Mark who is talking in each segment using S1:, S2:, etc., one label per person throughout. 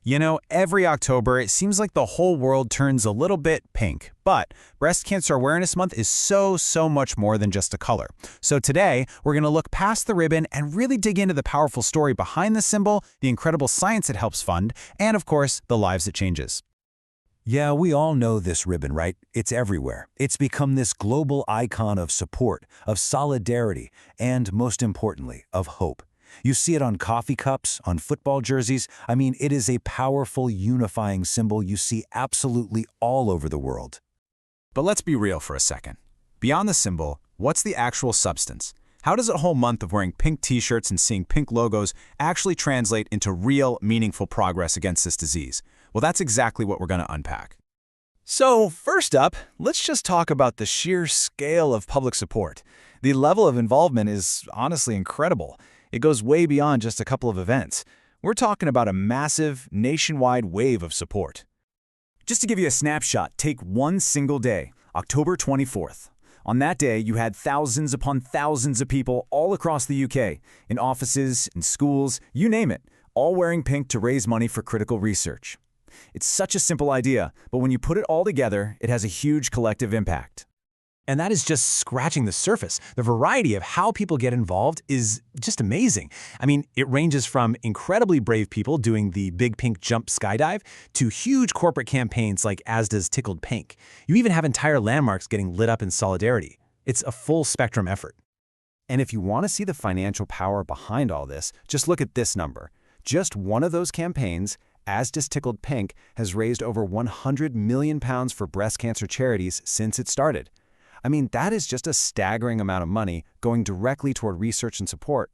S1: You know, every October, it seems like the whole world turns a little bit pink. But Breast Cancer Awareness Month is so much more than just a color. So today, we're going to look past the ribbon and really dig into the powerful story behind the symbol, the incredible science it helps fund, and of course, the lives it changes.
S2: Yeah, we all know this ribbon, right? It's everywhere. It's become this global icon of support, of solidarity, and most importantly, of hope. You see it on coffee cups, on football jerseys. I mean, it is a powerful, unifying symbol you see absolutely all over the world.
S1: But let's be real for a second. Beyond the symbol, what's the actual substance? How does a whole month of wearing pink t-shirts and seeing pink logos actually translate into real, meaningful progress against this disease? Well, that's exactly what we're going to unpack.
S3: So, first up, let's just talk about the sheer scale of public support. The level of involvement is honestly incredible. It goes way beyond just a couple of events. We're talking about a massive, nationwide wave of support.
S1: Just to give you a snapshot, take one single day, October 24th. On that day, you had thousands upon thousands of people all across the UK, in offices, in schools, you name it, all wearing pink to raise money for critical research. It's such a simple idea, but when you put it all together, it has a huge collective impact.
S4: And that is just scratching the surface. The variety of how people get involved is just amazing. I mean, it ranges from incredibly brave people doing the big pink jump skydive to huge corporate campaigns like Asda's Tickled Pink. You even have entire landmarks getting lit up in solidarity. It's a full spectrum effort.
S1: And if you want to see the financial power behind all this, just look at this number. Just one of those campaigns, Asda's Tickled Pink, has raised over £100 million for breast cancer charities since it started. I mean, that is just a staggering amount of money going directly toward research and support.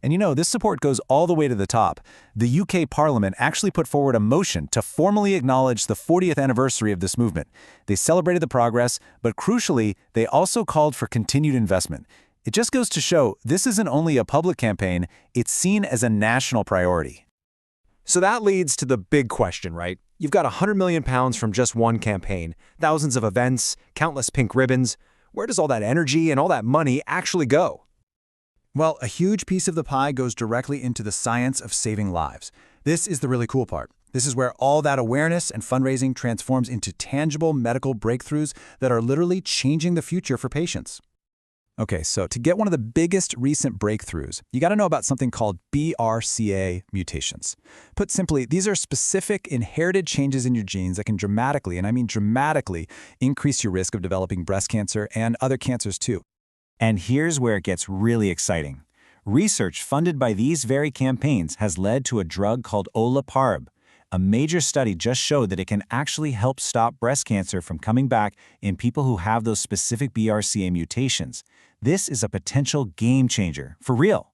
S3: And you know, this support goes all the way to the top. The UK Parliament actually put forward a motion to formally acknowledge the 40th anniversary of this movement. They celebrated the progress, but crucially, they also called for continued investment. It just goes to show this isn't only a public campaign, it's seen as a national priority.
S4: So that leads to the big question, right? You've got £100 million from just one campaign, thousands of events, countless pink ribbons. Where does all that energy and all that money actually go?
S5: Well, a huge piece of the pie goes directly into the science of saving lives. This is the really cool part. This is where all that awareness and fundraising transforms into tangible medical breakthroughs that are literally changing the future for patients. Okay, so to get one of the biggest recent breakthroughs, you got to know about something called BRCA mutations. Put simply, these are specific inherited changes in your genes that can dramatically, and I mean dramatically, increase your risk of developing breast cancer and other cancers too.
S2: And here's where it gets really exciting. Research funded by these very campaigns has led to a drug called olaparib. A major study just showed that it can actually help stop breast cancer from coming back in people who have those specific BRCA mutations. This is a potential game changer, for real.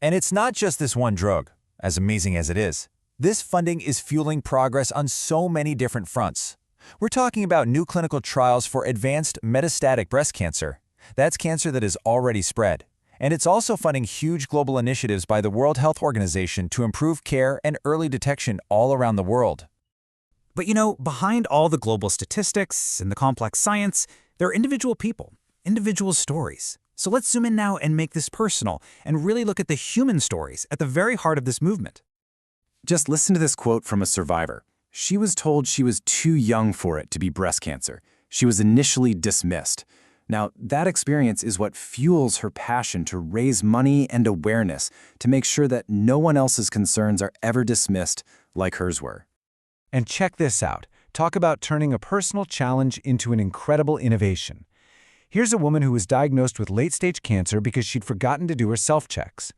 S6: And it's not just this one drug, as amazing as it is. This funding is fueling progress on so many different fronts. We're talking about new clinical trials for advanced metastatic breast cancer. That's cancer that is already spread. And it's also funding huge global initiatives by the World Health Organization to improve care and early detection all around the world.
S7: But you know, behind all the global statistics and the complex science, there are individual people, individual stories. So let's zoom in now and make this personal and really look at the human stories at the very heart of this movement.
S5: Just listen to this quote from a survivor. She was told she was too young for it to be breast cancer. She was initially dismissed. Now, that experience is what fuels her passion to raise money and awareness to make sure that no one else's concerns are ever dismissed like hers were.
S4: And check this out. Talk about turning a personal challenge into an incredible innovation. Here's a woman who was diagnosed with late-stage cancer because she'd forgotten to do her self-checks.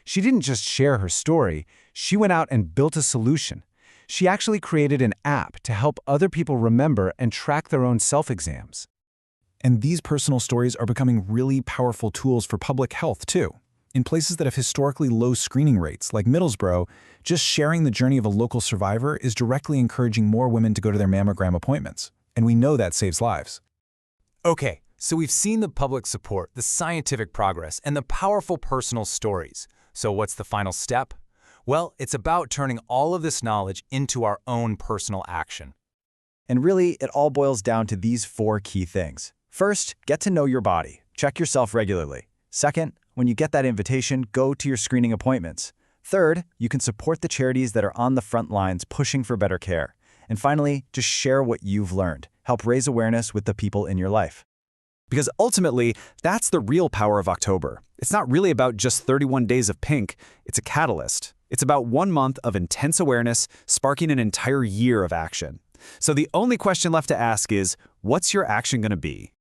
S4: She didn't just share her story, she went out and built a solution. She actually created an app to help other people remember and track their own self-exams.
S5: And these personal stories are becoming really powerful tools for public health, too. In places that have historically low screening rates, like Middlesbrough, just sharing the journey of a local survivor is directly encouraging more women to go to their mammogram appointments. And we know that saves lives.
S6: Okay, so we've seen the public support, the scientific progress, and the powerful personal stories. So what's the final step? Well, it's about turning all of this knowledge into our own personal action.
S5: And really, it all boils down to these 4 key things. First, get to know your body. Check yourself regularly. Second, when you get that invitation, go to your screening appointments.
S3: Third, you can support the charities that are on the front lines pushing for better care. And finally, just share what you've learned. Help raise awareness with the people in your life.
S4: Because ultimately, that's the real power of October. It's not really about just 31 days of pink, it's a catalyst. It's about 1 month of intense awareness, sparking an entire year of action. So the only question left to ask is, what's your action going to be?